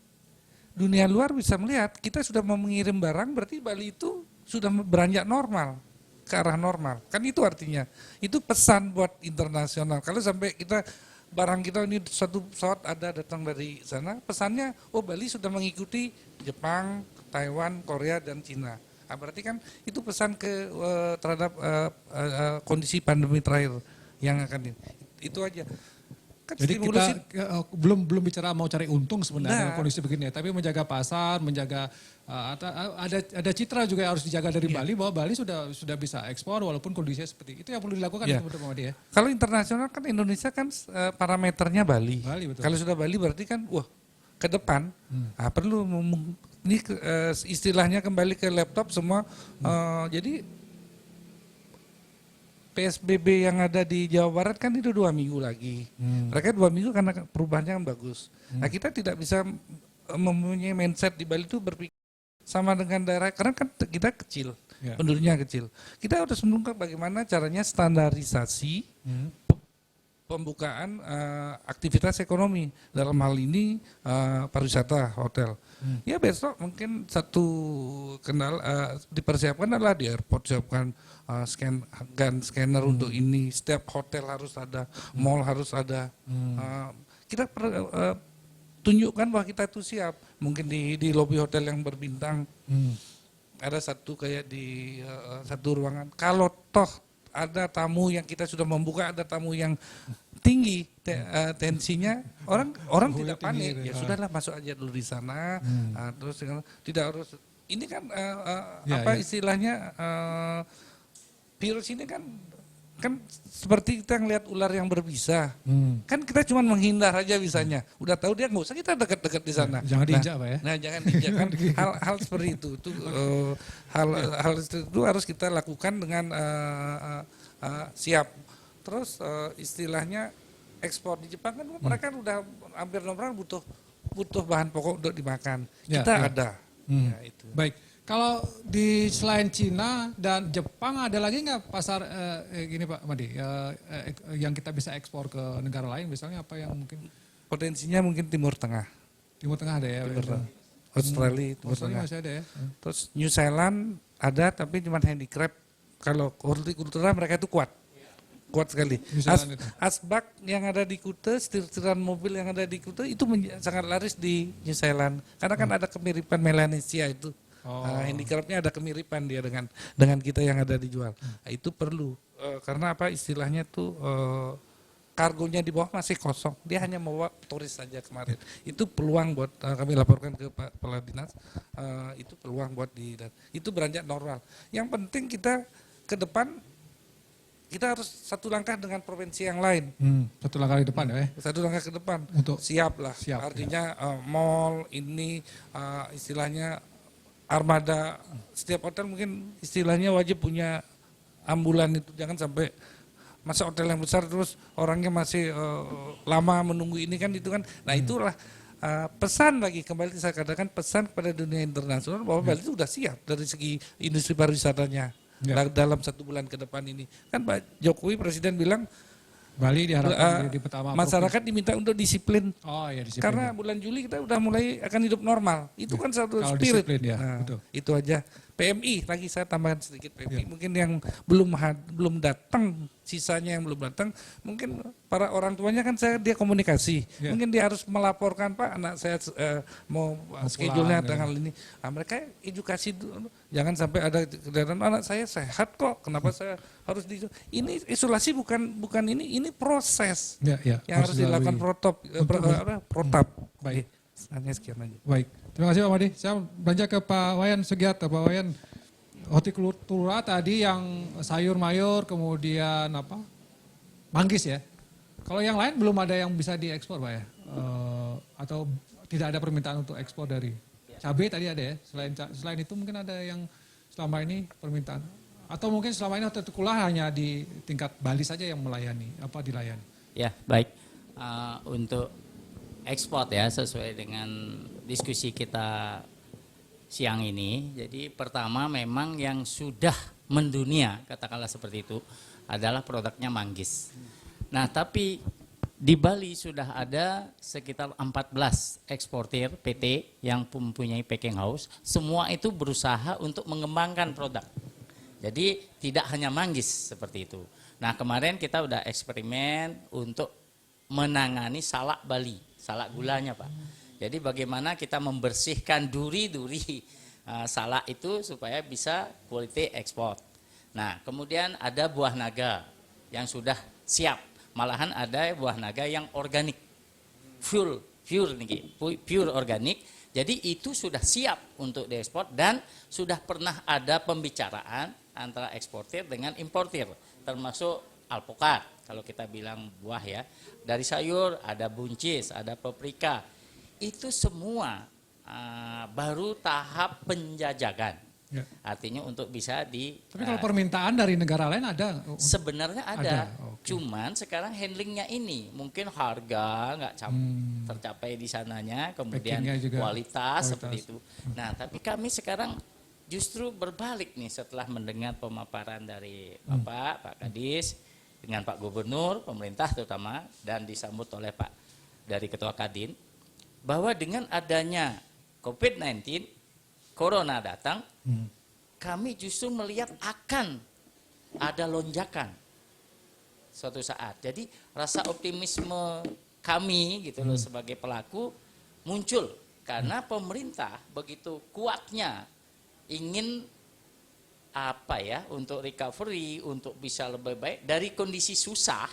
dunia luar bisa melihat kita sudah mau mengirim barang, berarti Bali itu sudah beranjak normal, ke arah normal. Kan itu artinya, itu pesan buat internasional. Kalau sampai kita barang kita ini satu pesawat ada datang dari sana, pesannya oh Bali sudah mengikuti Jepang, Taiwan, Korea dan Cina. Nah, berarti kan itu pesan terhadap kondisi pandemi terakhir yang akan itu aja. Kan Jadi stimulus kita belum bicara mau cari untung sebenarnya Nah. kondisi begini ya, tapi menjaga pasar, menjaga ada citra juga yang harus dijaga dari Bali bahwa Bali sudah bisa ekspor walaupun kondisinya seperti itu yang perlu dilakukan Iya. itu Pak Madi ya. Kalau internasional kan Indonesia kan parameternya Bali. Bali, betul. Kalau sudah Bali berarti kan wah ke depan perlu ini istilahnya kembali ke laptop semua. Jadi PSBB yang ada di Jawa Barat kan itu 2 minggu lagi. Mereka 2 minggu karena perubahannya kan bagus. Nah kita tidak bisa mempunyai mindset di Bali itu berpikir sama dengan daerah karena kan kita kecil, Ya. penduduknya kecil. Kita harus menunggu bagaimana caranya standarisasi pembukaan aktivitas ekonomi dalam hal ini pariwisata hotel. Ya besok mungkin satu dipersiapkan adalah di airport siapkan scanner untuk ini, setiap hotel harus ada, mall harus ada. Kita tunjukkan bahwa kita itu siap. Mungkin di lobi hotel yang berbintang ada satu kayak di satu ruangan. Kalau toh ada tamu yang kita sudah membuka, ada tamu yang tinggi tensinya, orang tidak panik. tinggi, Ya sudahlah masuk aja dulu di sana. Terus tidak harus. Ini kan istilahnya virus ini kan seperti kita ngelihat ular yang berbisa. Kan kita cuma menghindar aja bisanya. Udah tahu dia nggak usah kita dekat-dekat di sana. Jangan diinjak Pak ya. Nah jangan diinjak kan hal seperti itu. Hal itu harus kita lakukan dengan siap. Terus istilahnya ekspor di Jepang kan mereka udah hampir nomor butuh bahan pokok untuk dimakan. Ya, Kita ya. ada. Ya, itu. Baik. Kalau di selain Cina dan Jepang ada lagi nggak pasar gini Pak Madi yang kita bisa ekspor ke negara lain misalnya apa yang mungkin Potensinya mungkin Timur Tengah. Timur Tengah ada ya? Australia, Timur Australia Tengah. masih ada ya? Terus New Zealand ada tapi cuma handicraft. Kalau hortikultura mereka itu kuat sekali. New Zealand itu. Asbak yang ada di Kuta, setir-setiran mobil yang ada di Kuta itu sangat laris di New Zealand. Karena kan ada kemiripan Melanesia itu. Handicraftnya ada kemiripan dia dengan kita yang ada dijual. Nah, itu perlu karena apa istilahnya tuh kargonya di bawah masih kosong. Dia hanya membawa turis saja kemarin. Itu peluang buat kami laporkan ke Pak Kepala Dinas. Itu peluang buat itu beranjak normal. Yang penting kita ke depan kita harus satu langkah dengan provinsi yang lain. Satu langkah di depan ya? Satu langkah ke depan. Untuk siap lah. siap, Artinya mall ini istilahnya armada. Setiap hotel mungkin istilahnya wajib punya ambulan itu. Jangan sampai masa hotel yang besar terus orangnya masih lama menunggu ini kan itu kan. Nah itulah pesan lagi kembali saya katakan pesan kepada dunia internasional bahwa Bali itu sudah siap dari segi industri pariwisatanya. Dalam 1 bulan ke depan ini. Kan Pak Jokowi Presiden bilang Bali diharapkan di pertama masyarakat diminta untuk disiplin. Oh ya disiplin. Karena bulan Juli kita udah mulai akan hidup normal. Itu kan satu Kalau spirit. disiplin ya, Nah, betul. itu aja. PMI lagi saya tambahkan sedikit PMI. Mungkin yang belum datang, sisanya yang belum datang, mungkin para orang tuanya kan dia komunikasi. Mungkin dia harus melaporkan Pak anak saya mau schedule-nya tanggal ini. Nah, mereka edukasi dulu. Jangan sampai ada keadaan anak saya sehat kok. Kenapa saya harus ini isolasi bukan ini proses yang harus dilakukan protap. Baik. Hanya sekian aja. Baik, terima kasih Pak Madi. Saya beranjak ke Pak Wayan Sugiarto. Pak Wayan, hortikultura tadi yang sayur mayur, kemudian manggis ya. Kalau yang lain belum ada yang bisa diekspor Pak ya? Atau tidak ada permintaan untuk ekspor dari cabai tadi ada ya? Selain itu mungkin ada yang selama ini permintaan? Atau mungkin selama ini hortikultura hanya di tingkat Bali saja yang dilayani? Ya, baik. Untuk ekspor ya sesuai dengan diskusi kita siang ini. Jadi pertama memang yang sudah mendunia katakanlah seperti itu adalah produknya manggis. Nah tapi di Bali sudah ada sekitar 14 eksportir PT yang mempunyai packing house. Semua itu berusaha untuk mengembangkan produk. Jadi tidak hanya manggis seperti itu. Nah kemarin kita udah eksperimen untuk menangani salak Bali. Salak gulanya Pak. Jadi bagaimana kita membersihkan duri-duri salak itu supaya bisa quality ekspor. Nah kemudian ada buah naga yang sudah siap malahan ada buah naga yang organik, pure organik. Jadi itu sudah siap untuk diekspor dan sudah pernah ada pembicaraan antara eksportir dengan importir, termasuk alpukat kalau kita bilang buah ya. Dari sayur ada buncis, ada paprika. Itu semua baru tahap penjajakan. Ya. Artinya untuk bisa Tapi kalau permintaan dari negara lain ada? sebenarnya ada. Okay. Cuman sekarang handlingnya ini mungkin harga nggak tercapai di sananya, kemudian juga kualitas seperti itu. Nah, tapi kami sekarang justru berbalik nih setelah mendengar pemaparan dari Pak Kadis dengan Pak Gubernur, pemerintah terutama, dan disambut oleh Pak dari Ketua Kadin, bahwa dengan adanya COVID-19, Corona datang, kami justru melihat akan ada lonjakan suatu saat. Jadi rasa optimisme kami gitu loh sebagai pelaku muncul karena pemerintah begitu kuatnya ingin untuk recovery, untuk bisa lebih baik dari kondisi susah.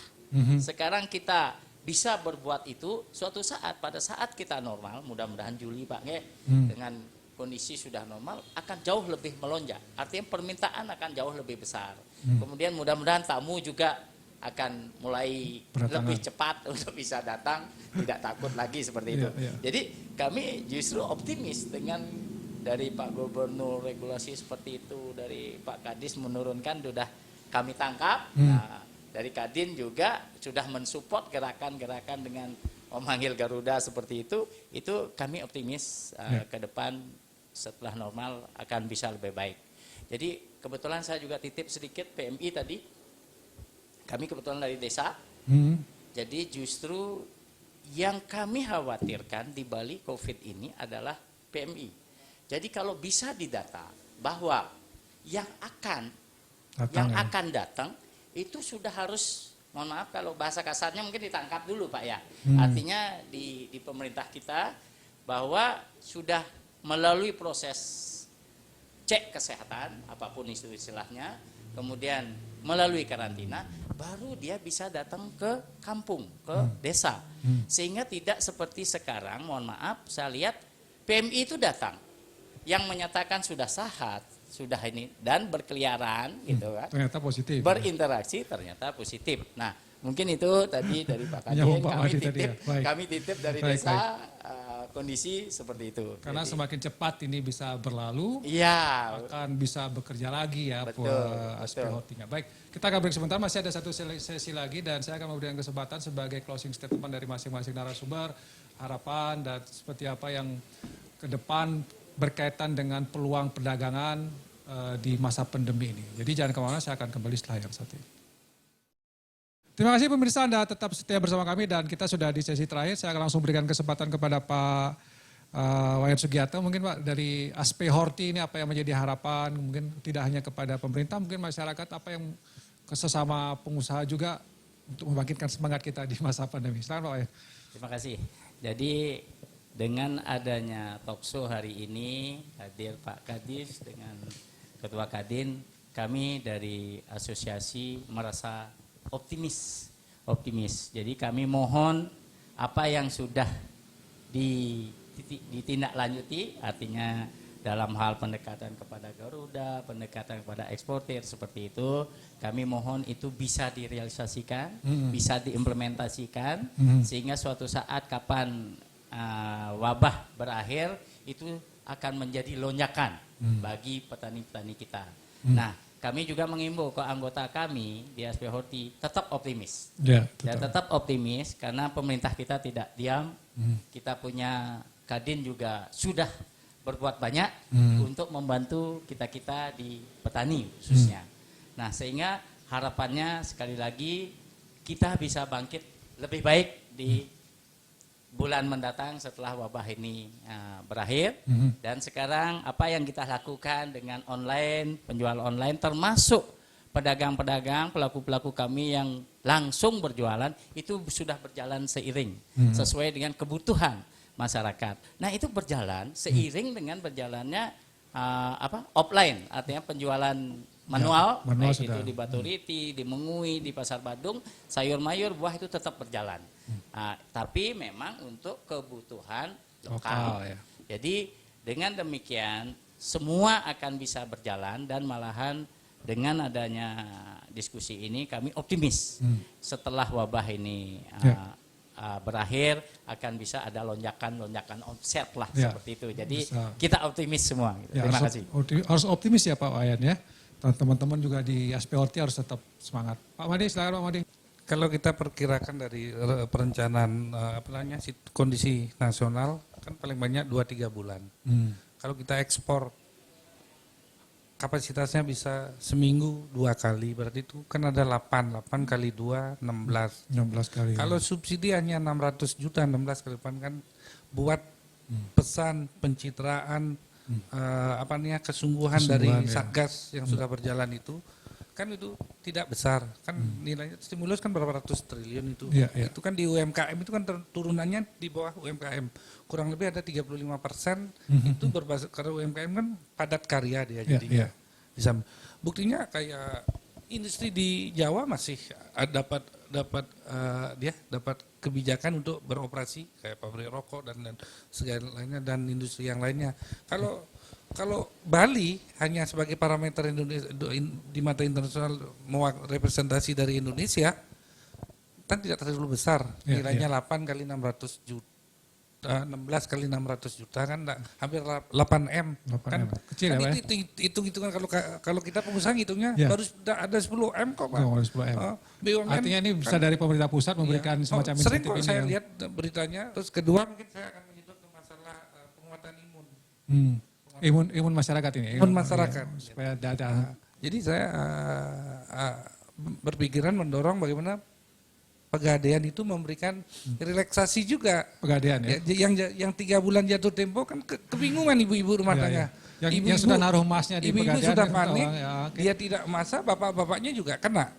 Sekarang kita bisa berbuat itu suatu saat, pada saat kita normal, mudah-mudahan Juli Pak dengan kondisi sudah normal akan jauh lebih melonjak. Artinya permintaan akan jauh lebih besar. Kemudian mudah-mudahan tamu juga akan mulai lebih cepat untuk bisa datang, tidak takut lagi seperti itu. Jadi kami justru optimis dengan dari Pak Gubernur regulasi seperti itu, dari Pak Kadis menurunkan sudah kami tangkap. Nah, dari Kadin juga sudah mensupport gerakan-gerakan dengan memanggil Garuda seperti itu kami optimis ke depan setelah normal akan bisa lebih baik. Jadi kebetulan saya juga titip sedikit PMI tadi. Kami kebetulan dari desa. Jadi justru yang kami khawatirkan di Bali COVID ini adalah PMI. Jadi kalau bisa didata bahwa yang akan datang itu sudah harus, mohon maaf kalau bahasa kasarnya mungkin ditangkap dulu Pak ya. Artinya di pemerintah kita bahwa sudah melalui proses cek kesehatan, apapun itu istilahnya, kemudian melalui karantina, baru dia bisa datang ke kampung, ke desa. Sehingga tidak seperti sekarang, mohon maaf, saya lihat PMI itu datang, yang menyatakan sudah sehat, sudah ini, dan berkeliaran, gitu kan. Ternyata positif. Berinteraksi, ternyata positif. Nah, mungkin itu tadi dari Pak Kadin, kami titip dari desa. Kondisi seperti itu. Karena jadi, semakin cepat ini bisa berlalu, akan bisa bekerja lagi ya aspek hortinya. Baik, kita akan break sebentar, masih ada satu sesi lagi dan saya akan memberikan kesempatan sebagai closing statement dari masing-masing narasumber, harapan dan seperti apa yang ke depan berkaitan dengan peluang perdagangan di masa pandemi ini. Jadi jangan kemana-mana, saya akan kembali setelah yang satu ini. Terima kasih pemirsa, Anda tetap setia bersama kami dan kita sudah di sesi terakhir. Saya akan langsung berikan kesempatan kepada Pak Wayan Sugiarto. Mungkin Pak dari aspek horti ini apa yang menjadi harapan, mungkin tidak hanya kepada pemerintah, mungkin masyarakat, apa yang sesama pengusaha juga untuk membangkitkan semangat kita di masa pandemi. Silakan Pak Wayan. Terima kasih. Jadi dengan adanya talkshow hari ini, hadir Pak Kadis dengan Ketua Kadin, kami dari asosiasi merasa optimis. Jadi kami mohon apa yang sudah ditindaklanjuti, artinya dalam hal pendekatan kepada Garuda, pendekatan kepada eksportir seperti itu, kami mohon itu bisa direalisasikan, bisa diimplementasikan, sehingga suatu saat kapan wabah berakhir itu akan menjadi lonjakan bagi petani-petani kita. Nah, kami juga mengimbau ke anggota kami di aspek horti tetap optimis. Tetap optimis karena pemerintah kita tidak diam. Kita punya Kadin juga sudah berbuat banyak untuk membantu kita-kita di petani khususnya. Nah, sehingga harapannya sekali lagi kita bisa bangkit lebih baik di bulan mendatang setelah wabah ini berakhir. Dan sekarang apa yang kita lakukan dengan online, penjual online, termasuk pedagang-pedagang, pelaku-pelaku kami yang langsung berjualan, itu sudah berjalan seiring sesuai dengan kebutuhan masyarakat. Nah, itu berjalan seiring dengan berjalannya offline, artinya penjualan manual, manual baik sudah. itu di Baturiti, di Mengui, di Pasar Badung, sayur mayur, buah itu tetap berjalan. Nah, tapi memang untuk kebutuhan lokal. ya. Jadi dengan demikian semua akan bisa berjalan dan malahan dengan adanya diskusi ini kami optimis setelah wabah ini berakhir akan bisa ada lonjakan omset lah seperti itu. Jadi kita optimis semua. Ya, Terima kasih. Harus optimis ya Pak Wayan ya. Teman-teman juga di SPOT harus tetap semangat. Pak Madi, silakan Pak Madi. Kalau kita perkirakan dari perencanaan kondisi nasional kan paling banyak 2-3 bulan. Kalau kita ekspor kapasitasnya bisa seminggu 2 kali, berarti itu kan ada 8 kali 2, 16. 16 kali. Kalau subsidi hanya 600 juta, 16 kali 8 kan buat pesan, pencitraan, kesungguhan dari Satgas yang sudah berjalan itu, kan itu tidak besar. Kan nilainya stimulus kan berapa ratus triliun itu. Itu kan di UMKM itu kan turunannya di bawah UMKM. Kurang lebih ada 35% itu berbasis, karena UMKM kan padat karya dia jadinya. Buktinya kayak industri di Jawa masih dapat kebijakan untuk beroperasi kayak pabrik rokok dan segala lainnya dan industri yang lainnya. Kalau Bali hanya sebagai parameter Indonesia di mata internasional representasi dari Indonesia kan tidak terlalu besar, nilainya 8 kali 600 juta. 16 kali 600 juta kan hampir 8M. Kan kecil kan, itu hitung-hitungan kalau kita pengusaha hitungnya baru ada 10M kok Pak. 10M. BUMN, artinya ini bisa dari pemerintah pusat memberikan semacam insentif sering kok ini. Saya lihat beritanya. Terus kedua mungkin saya akan menyebut ke masalah penguatan imun. Imun masyarakat ini. Imun masyarakat. Ya, supaya dada. Jadi saya berpikiran mendorong bagaimana Pegadaian itu memberikan relaksasi juga. Pegadaian ya. Yang 3 bulan jatuh tempo kan kebingungan ibu-ibu rumah tangga. Yang sudah naruh emasnya di ibu-ibu Pegadaian. sudah panik, okay. dia tidak masa, bapak-bapaknya juga kena.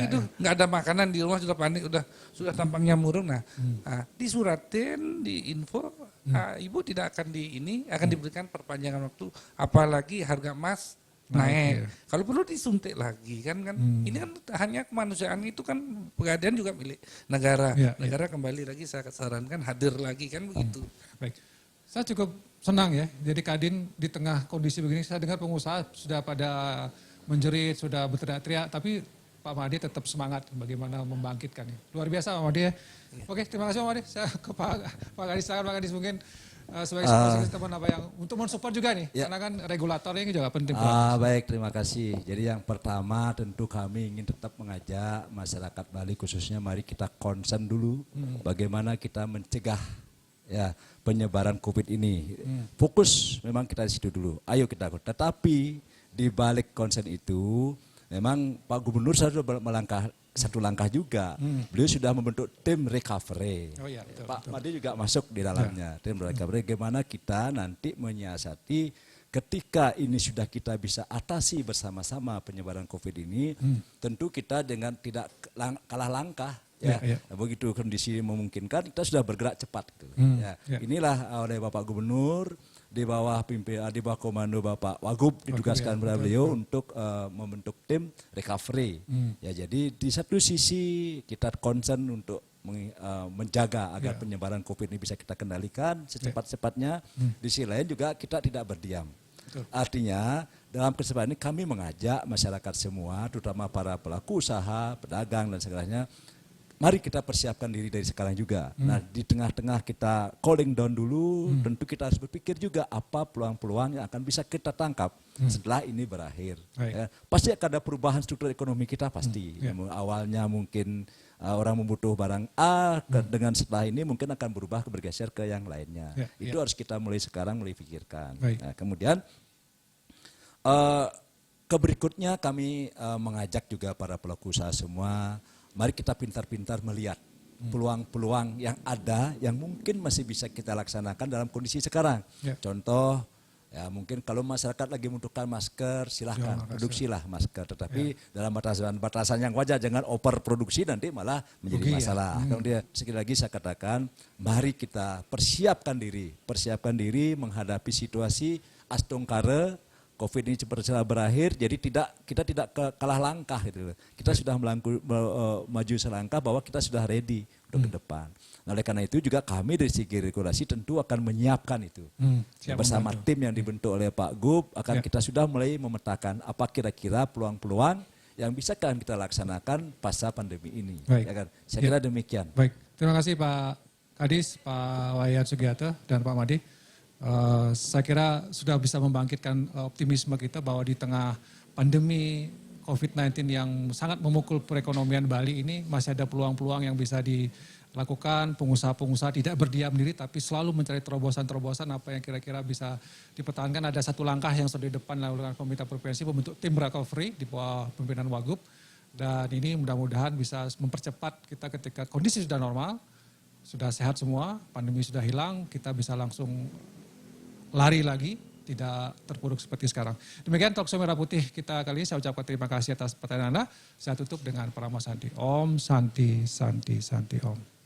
Itu nggak ada makanan di rumah sudah panik, sudah tampangnya murung. Nah, disuratin, di info, ibu tidak akan akan diberikan perpanjangan waktu, apalagi harga emas naik. Kalau perlu disuntik lagi kan ini kan hanya kemanusiaan itu kan Pegadaian juga milik negara. Negara kembali lagi saya sarankan hadir lagi kan begitu. Baik. Saya cukup senang ya. Jadi Kadin di tengah kondisi begini saya dengar pengusaha sudah pada menjerit, sudah berteriak-teriak tapi Pak Madi tetap semangat bagaimana membangkitkan. Luar biasa Pak Madi ya. Oke, terima kasih Pak Madi. Saya ke Pak Kadis, Pak Kadis mungkin sebagai teman apa yang untuk mensupport juga nih, karena kan regulatornya ini juga penting. Baik, terima kasih. Jadi yang pertama tentu kami ingin tetap mengajak masyarakat Bali khususnya mari kita concern dulu bagaimana kita mencegah penyebaran COVID ini. Fokus memang kita di situ dulu. Ayo kita. Tetapi di balik concern itu memang Pak Gubernur sudah melangkah satu langkah juga. Beliau sudah membentuk tim recovery. Pak Madi juga masuk di dalamnya. Tim recovery bagaimana kita nanti menyiasati ketika ini sudah kita bisa atasi bersama-sama penyebaran COVID ini, tentu kita dengan tidak kalah langkah. Begitu kondisi memungkinkan kita sudah bergerak cepat. Inilah oleh Bapak Gubernur di bawah komando Bapak Wagub ditugaskan oleh beliau untuk membentuk tim recovery. Jadi di satu sisi kita concern untuk menjaga agar penyebaran COVID ini bisa kita kendalikan secepat-cepatnya. Di sisi lain juga kita tidak berdiam. Artinya dalam kesempatan ini kami mengajak masyarakat semua, terutama para pelaku usaha, pedagang dan segalanya, mari kita persiapkan diri dari sekarang juga. Nah di tengah-tengah kita cooling down dulu, tentu kita harus berpikir juga apa peluang-peluang yang akan bisa kita tangkap setelah ini berakhir. Pasti akan ada perubahan struktur ekonomi kita pasti. Awalnya mungkin orang membutuh barang A, dengan setelah ini mungkin akan berubah bergeser ke yang lainnya. Itu harus kita mulai sekarang mulai pikirkan. Nah, kemudian keberikutnya kami mengajak juga para pelaku usaha semua, mari kita pintar-pintar melihat peluang-peluang yang ada yang mungkin masih bisa kita laksanakan dalam kondisi sekarang. Contoh, mungkin kalau masyarakat lagi membutuhkan masker, silahkan produksilah masker. Tetapi dalam batasan yang wajar, jangan over produksi nanti malah menjadi masalah. Kemudian sekali lagi saya katakan, mari kita persiapkan diri menghadapi situasi astungkare COVID ini cepat berakhir, jadi kita tidak kalah langkah gitu. Kita sudah maju selangkah bahwa kita sudah ready untuk ke depan. Nah, oleh karena itu juga kami dari segi regulasi tentu akan menyiapkan itu. Bersama membantu. tim yang dibentuk oleh Pak Gub akan kita sudah mulai memetakan apa kira-kira peluang-peluang yang bisa kita laksanakan pasca pandemi ini. Baik. Ya kan? Saya kira demikian. Baik, terima kasih Pak Kadis, Pak Wayan Sugiarto, dan Pak Made. Saya kira sudah bisa membangkitkan optimisme kita bahwa di tengah pandemi COVID-19 yang sangat memukul perekonomian Bali ini masih ada peluang-peluang yang bisa dilakukan. Pengusaha-pengusaha tidak berdiam diri tapi selalu mencari terobosan-terobosan apa yang kira-kira bisa dipertahankan. Ada satu langkah yang sudah di depan dilakukan pemerintah provinsi membentuk tim recovery di bawah pimpinan Wagub. Dan ini mudah-mudahan bisa mempercepat kita ketika kondisi sudah normal, sudah sehat semua, pandemi sudah hilang, kita bisa langsung lari lagi, tidak terpuruk seperti sekarang. Demikian Talkshow Merah Putih kita kali ini. Saya ucapkan terima kasih atas pertanyaan Anda. Saya tutup dengan Parama Santi. Om Santi Santi Santi Om.